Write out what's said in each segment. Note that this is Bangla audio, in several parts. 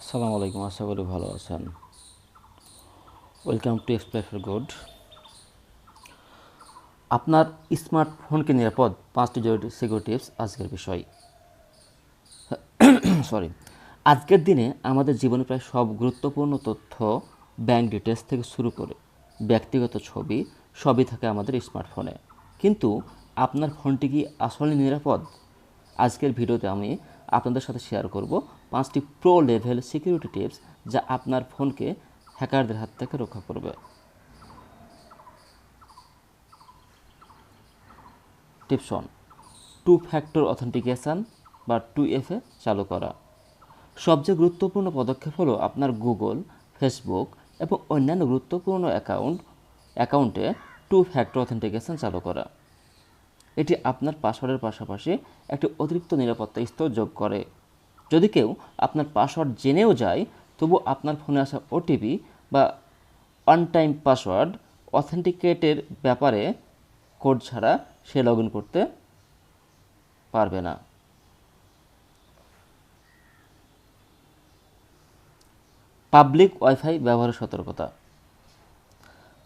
আসসালামু আলাইকুম, আশা করি ভালো আছেন। Welcome to explain for good. আপনার স্মার্টফোনকে নিরাপদ 5টি সিকিউরিটি টিপস আজকের বিষয়। সরি আজকের দিনে আমাদের জীবনে প্রায় সব গুরুত্বপূর্ণ তথ্য, ব্যাংক ডিটেলস থেকে শুরু করে ব্যক্তিগত ছবি সবই থাকে আমাদের স্মার্টফোনে। কিন্তু আপনার ফোনটি কি আসলে নিরাপদ? আজকের ভিডিওতে আমি আপনাদের সাথে শেয়ার করব 5টি প্রো লেভেল সিকিউরিটি টিপস যা আপনার ফোনকে হ্যাকারদের হাত থেকে রক্ষা করবে। টিপস 1, 2 ফ্যাক্টর অথেন্টিকেশন বা 2FA চালু করা। সবচেয়ে গুরুত্বপূর্ণ পদক্ষেপ হলো আপনার গুগল, ফেসবুক এবং অন্যান্য গুরুত্বপূর্ণ অ্যাকাউন্টে 2 ফ্যাক্টর অথেন্টিকেশন চালু করা। এটি আপনার পাসওয়ার্ডের পাশাপাশি একটি অতিরিক্ত নিরাপত্তা স্তর যোগ করে। যদি কেউ আপনার পাসওয়ার্ড জেনেও যায়, তবু আপনার ফোনে আসা ওটিপি বা ওয়ান টাইম পাসওয়ার্ড অথেন্টিকেটের ব্যাপারে কোড ছাড়া সে লগ ইন করতে পারবে না। পাবলিক ওয়াইফাই ব্যবহারের সতর্কতা।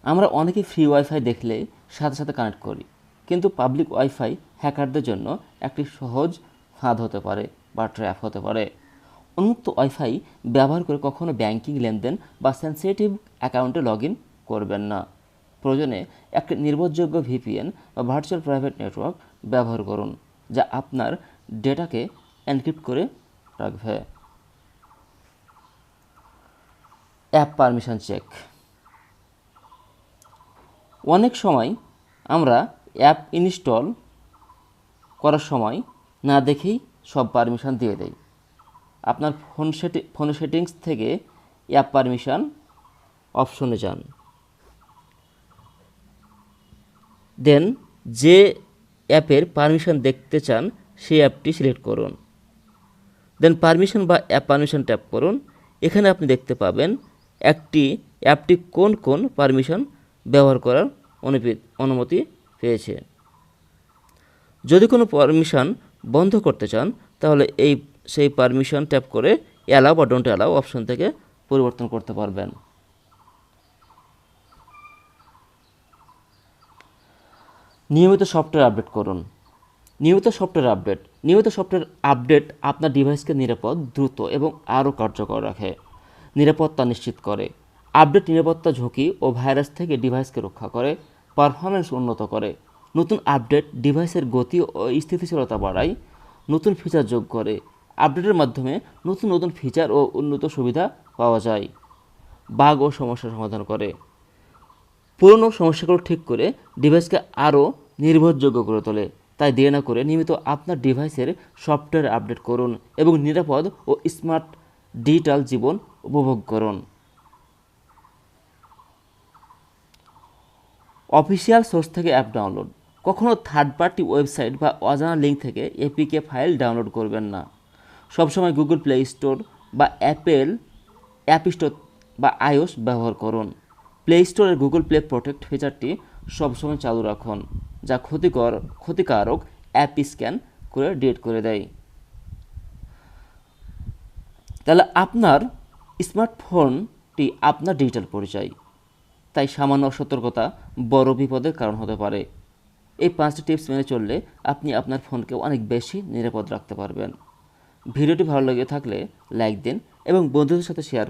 আমরা অনেকেই ফ্রি ওয়াইফাই দেখলে সাথে সাথে কানেক্ট করি, কিন্তু পাবলিক ওয়াইফাই হ্যাকারদের জন্য একটি সহজ ফাঁদ হতে পারে বা ট্র্যাপ হতে পারে। উন্মুক্ত ওয়াইফাই ব্যবহার করে কখনো ব্যাংকিং লেনদেন বা সেন্সিটিভ অ্যাকাউন্টে লগ ইন করবেন না। প্রয়োজনে একটি নির্ভরযোগ্য ভিপিএন বা ভার্চুয়াল প্রাইভেট নেটওয়ার্ক ব্যবহার করুন, যা আপনার ডেটাকে এনক্রিপ্ট করে রাখবে। App permission check. অনেক সময় আমরা অ্যাপ ইনস্টল করার সময় না দেখেই সব পারমিশন দিয়ে দেই। আপনার ফোনের সেটিংস থেকে অ্যাপ পারমিশন অপশনে যান, দেন যে অ্যাপের পারমিশন দেখতে চান সেই অ্যাপটি সিলেক্ট করুন, দেন পারমিশন বা অ্যাপ পারমিশন ট্যাপ করুন। এখানে আপনি দেখতে পাবেন অ্যাপটি কোন কোন পারমিশন ব্যবহার করার অনুমতি পেয়েছে। যদি কোনো পারমিশন বন্ধ করতে চান, তাহলে সেই পারমিশন ট্যাপ করে অ্যালাউ বা ডোন্ট অ্যালাউ অপশন থেকে পরিবর্তন করতে পারবেন। নিয়মিত সফটওয়্যার আপডেট করুন। নিয়মিত সফটওয়্যার আপডেট আপনার ডিভাইসকে নিরাপদ, দ্রুত এবং আরও কার্যকর রাখে। নিরাপত্তা নিশ্চিত করে। আপডেট নিরাপত্তা ঝুঁকি ও ভাইরাস থেকে ডিভাইসকে রক্ষা করে, পারফরম্যান্স উন্নত করে। নতুন আপডেট ডিভাইসের গতি ও স্থিতিশীলতা বাড়ায়, নতুন ফিচার যোগ করে। আপডেটের মাধ্যমে নতুন নতুন ফিচার ও উন্নত সুবিধা পাওয়া যায়। বাগ ও সমস্যার সমাধান করে। পুরনো সমস্যাগুলো ঠিক করে ডিভাইসকে আরও নির্ভরযোগ্য করে তোলে। তাই দেরি না করে নিয়মিত আপনার ডিভাইসের সফটওয়্যার আপডেট করুন এবং নিরাপদ ও স্মার্ট ডিজিটাল জীবন উপভোগ করুন। অফিসিয়াল সোর্স থেকে অ্যাপ ডাউনলোড। কখনও থার্ড পার্টি ওয়েবসাইট বা অজানা লিঙ্ক থেকে এপিকে ফাইল ডাউনলোড করবেন না। সবসময় গুগল প্লে স্টোর বা অ্যাপেল অ্যাপ স্টোর বা আইওস ব্যবহার করুন। প্লে স্টোরের গুগল প্লে প্রোটেক্ট ফিচারটি সবসময় চালু রাখুন, যা ক্ষতিকারক অ্যাপ স্ক্যান করে ডিলিট করে দেয়। তাহলে আপনার স্মার্টফোনটি আপনার ডিজিটাল পরিচয়, তাই সামান্য অসতর্কতা বড় বিপদের কারণ হতে পারে। এই 5টি টিপস মেনে চললে আপনি আপনার ফোনকে অনেক বেশি নিরাপদ রাখতে পারবেন। ভিডিওটি ভালো লেগে থাকলে লাইক দিন এবং বন্ধুদের সাথে শেয়ার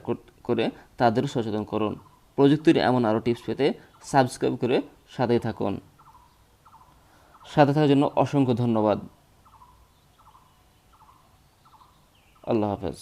করে তাদেরও সচেতন করুন। প্রযুক্তির এমন আরও টিপস পেতে সাবস্ক্রাইব করে সাথেই থাকুন। সাথে থাকার জন্য অসংখ্য ধন্যবাদ। আল্লাহ হাফেজ।